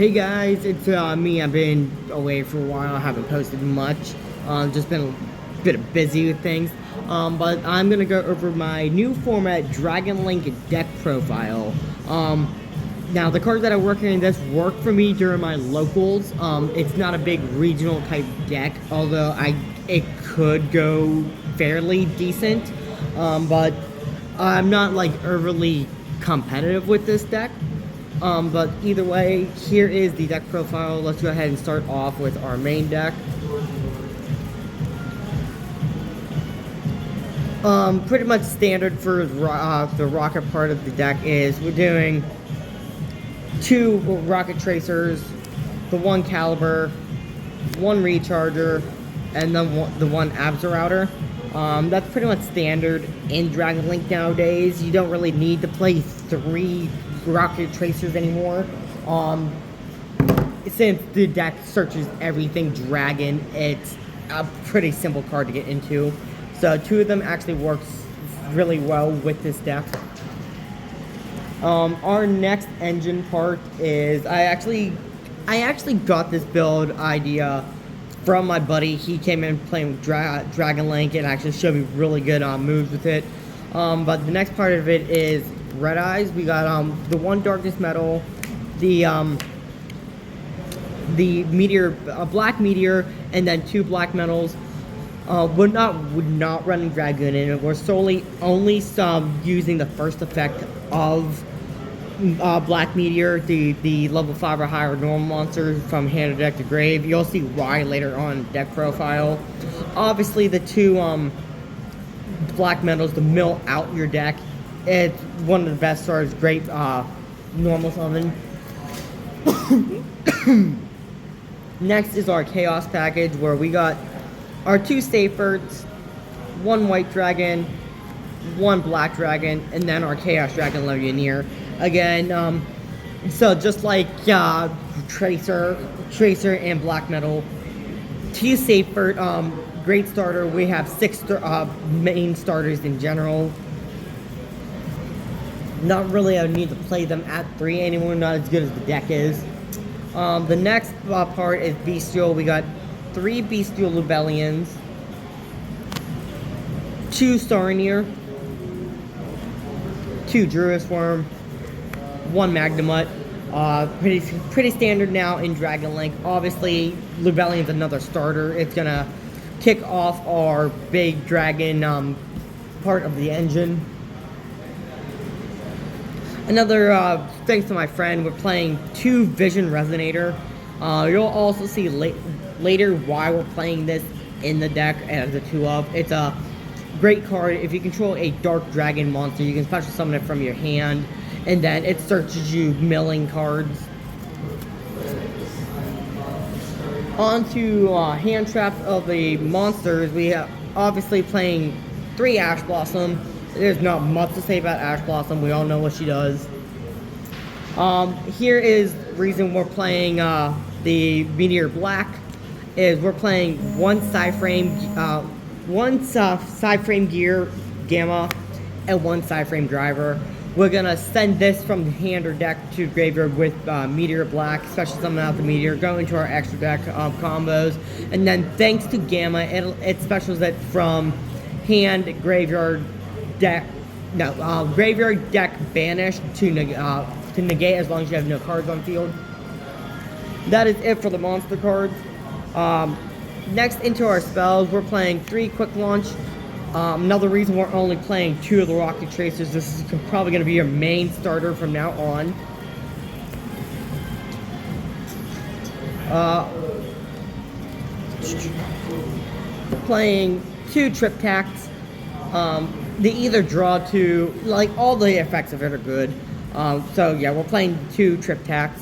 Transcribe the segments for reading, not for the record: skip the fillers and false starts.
Hey guys, it's me. I've been away for a while. I haven't posted much. Just been a bit busy with things. But I'm gonna go over my new format Dragon Link deck profile. Now the cards that I work in this work for me during my locals. It's not a big regional type deck, although it could go fairly decent. But I'm not like overly competitive with this deck. But either way, here is the deck profile. Let's go ahead and start off with our main deck. Pretty much standard for the rocket part of the deck is we're doing 2 rocket tracers, the 1 caliber, 1 recharger, and then the 1 Absorouter. That's pretty much standard in Dragon Link nowadays. You don't really need to play 3 rocket tracers anymore. Since the deck searches everything dragon, it's a pretty simple card to get into. So 2 of them actually works really well with this deck. Our next engine part is I actually got this build idea from my buddy. He came in playing with Dragon Link and actually showed me really good moves with it. But the next part of it is Red Eyes. We got the 1 Darkness Metal, the Meteor, Black Meteor, and then 2 Black Metals. We're not running Dragoon in it. We're solely only using the first effect of Black Meteor, the level 5 or higher normal monsters from hand of deck to grave. You'll see why later on deck profile. Obviously, the 2 Black Metals to mill out your deck. It's one of the best starters. Great normal summon. Next is our Chaos package, where we got our 2 Safers, 1 White Dragon, 1 Black Dragon, and then our Chaos Dragon Legionnaire. Again, so just like Tracer and Black Metal, 2 Safer, great starter. We have 6 main starters in general. Not really a need to play them at 3 anymore, not as good as the deck is. The next part is Bestial. We got 3 Bestial Lubellions, 2 Saronir, 2 Druisworm, 1 Magnemite. Pretty standard now in Dragon Link. Obviously, Lubellion's another starter. It's gonna kick off our big dragon part of the engine. Another, thanks to my friend, we're playing 2 Vision Resonator. You'll also see later why we're playing this in the deck as a 2 of. It's a great card. If you control a Dark Dragon monster, you can special summon it from your hand, and then it searches you milling cards. On to hand traps of the monsters. We are obviously playing 3 Ash Blossom. There's not much to say about Ash Blossom. We all know what she does. Here is the reason we're playing the Meteor Black. Is we're playing 1 Psyframe, 1 Psyframe Gear Gamma, and 1 Psyframe Driver. We're gonna send this from the hand or deck to graveyard with Meteor Black, special summon out the Meteor, go into our extra deck combos, and then thanks to Gamma, it specials it from hand, graveyard, deck, graveyard, deck, banished to negate as long as you have no cards on field. That is it for the monster cards. Next into our spells, we're playing 3 Quick Launch. Another reason we're only playing 2 of the Rocket Tracers. This is probably going to be your main starter from now on. Playing 2 Trip Tacts. They either draw 2, like all the effects of it are good. So yeah, we're playing 2 Trip Tacts.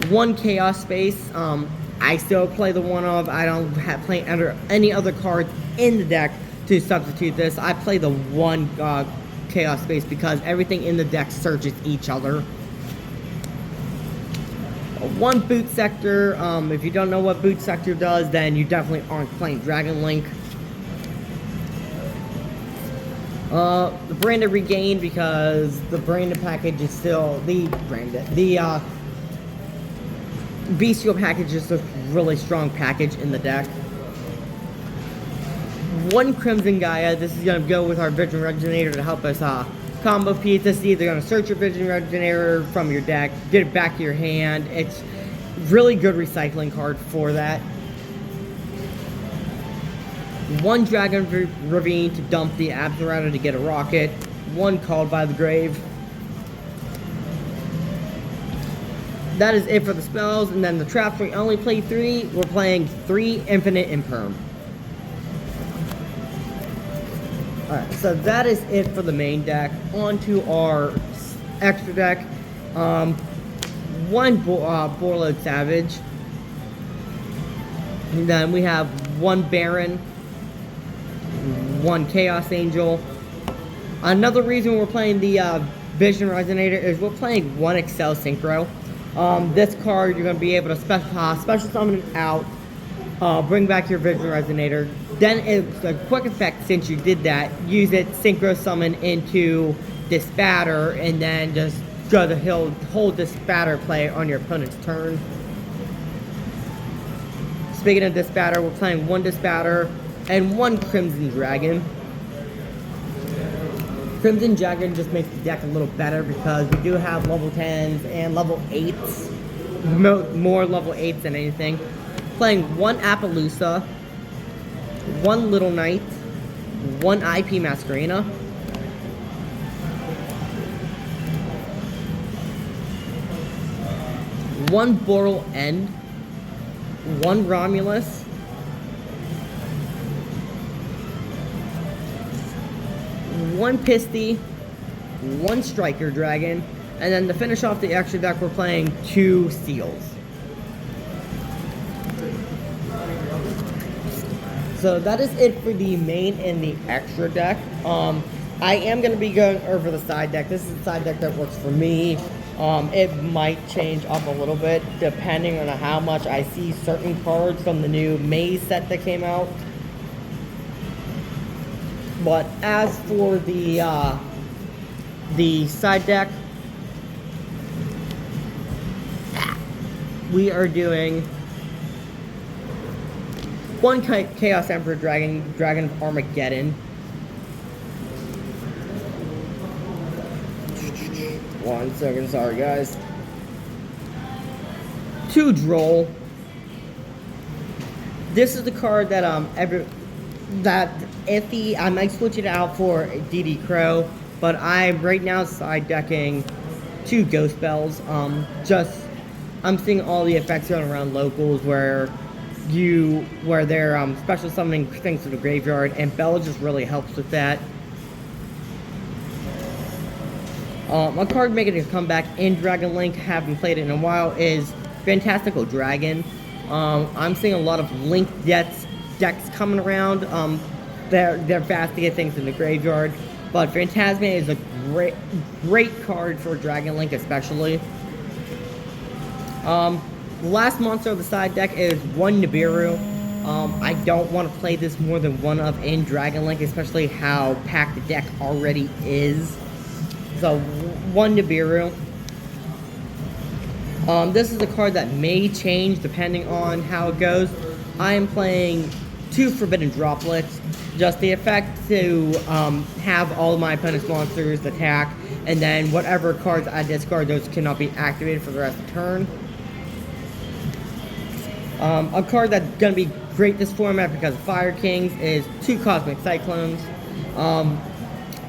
1 Chaos Space. I still play the 1 of. I don't play under any other cards in the deck to substitute this. I play the 1 Chaos Space because everything in the deck searches each other. 1 Boot Sector. If you don't know what Boot Sector does, then you definitely aren't playing Dragon Link. The branded regained because the branded package is still the branded. The bestial package is a really strong package in the deck. One Crimson Gaia. This is going to go with our Vision Resonator to help us combo piece. This is either going to search your Vision Resonator from your deck, get it back to your hand. It's really good recycling card for that. One Dragon Ravine to dump the Abzan to get a rocket. One Called by the Grave. That is it for the spells, and then the traps, we only play 3. We're playing 3 Infinite Imperm. Alright, so that is it for the main deck. On to our extra deck. One Borreload Savage. And then we have one Baron. One Chaos Angel. Another reason we're playing the Vision Resonator is we're playing one Excel Synchro. This card, you're going to be able to special summon it out, bring back your Vision Resonator. Then it's a quick effect since you did that. Use it, Synchro Summon into Disbatter, and then just go to hold Disbatter play on your opponent's turn. Speaking of Disbatter, we're playing one Disbatter and one Crimson Dragon. Crimson Dragon just makes the deck a little better because we do have level 10s and level 8s. More level 8s than anything. Playing one Appaloosa, one Little Knight, one IP Masquerena, one Boral End, one Romulus, one Pisty, one Striker Dragon, and then to finish off the extra deck, we're playing 2 Seals. So that is it for the main and the extra deck. I am going to be going over the side deck. This is the side deck that works for me. It might change up a little bit depending on how much I see certain cards from the new Maze set that came out. But as for the side deck, we are doing one Chaos Emperor Dragon Armageddon. One second, sorry guys. 2 Droll. This is the card that I might switch it out for DD Crow, but I'm right now side decking 2 Ghost Bells. I'm seeing all the effects going around locals where they're special summoning things to the graveyard, and Bella just really helps with that. A card making a comeback in Dragon Link, haven't played it in a while, is Fantastical Dragon. I'm seeing a lot of Link decks coming around. They're fast to get things in the graveyard, but Phantasma is a great card for Dragon Link especially. The last monster of the side deck is one Nibiru. I don't want to play this more than one of in Dragon Link, especially how packed the deck already is. So, one Nibiru. This is a card that may change depending on how it goes. I am playing 2 Forbidden Droplets. Just the effect to have all of my opponent's monsters attack, and then whatever cards I discard, those cannot be activated for the rest of the turn. A card that's going to be great this format because of Fire Kings is 2 Cosmic Cyclones.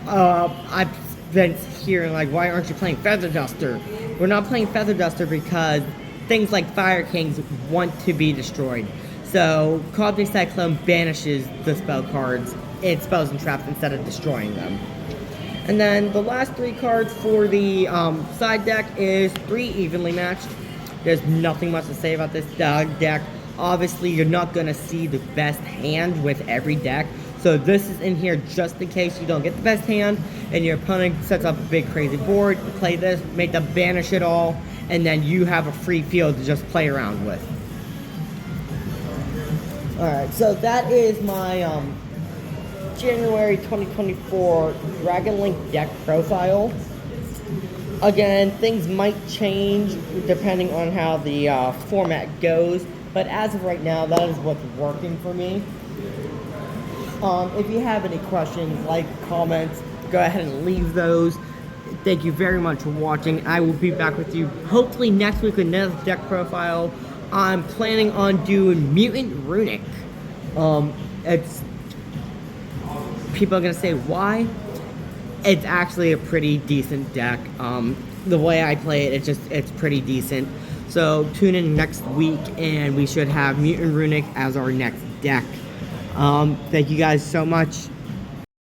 I've been hearing like, why aren't you playing Feather Duster? We're not playing Feather Duster because things like Fire Kings want to be destroyed. So Cosmic Cyclone banishes the spell cards, it spells and traps instead of destroying them. And then the last 3 cards for the side deck is 3 Evenly Matched. There's nothing much to say about this deck. Obviously, you're not going to see the best hand with every deck. So this is in here just in case you don't get the best hand and your opponent sets up a big crazy board. Play this, make them banish it all, and then you have a free field to just play around with. Alright, so that is my January 2024 Dragon Link deck profile. Again, things might change depending on how the format goes, but as of right now, that is what's working for me. If you have any questions, like, comments, go ahead and leave those. Thank you very much for watching. I will be back with you hopefully next week with another deck profile. I'm planning on doing Mutant Runic. It's people are gonna say why. It's actually a pretty decent deck. The way I play it, it's pretty decent. So tune in next week, and we should have Mutant Runic as our next deck. Thank you guys so much.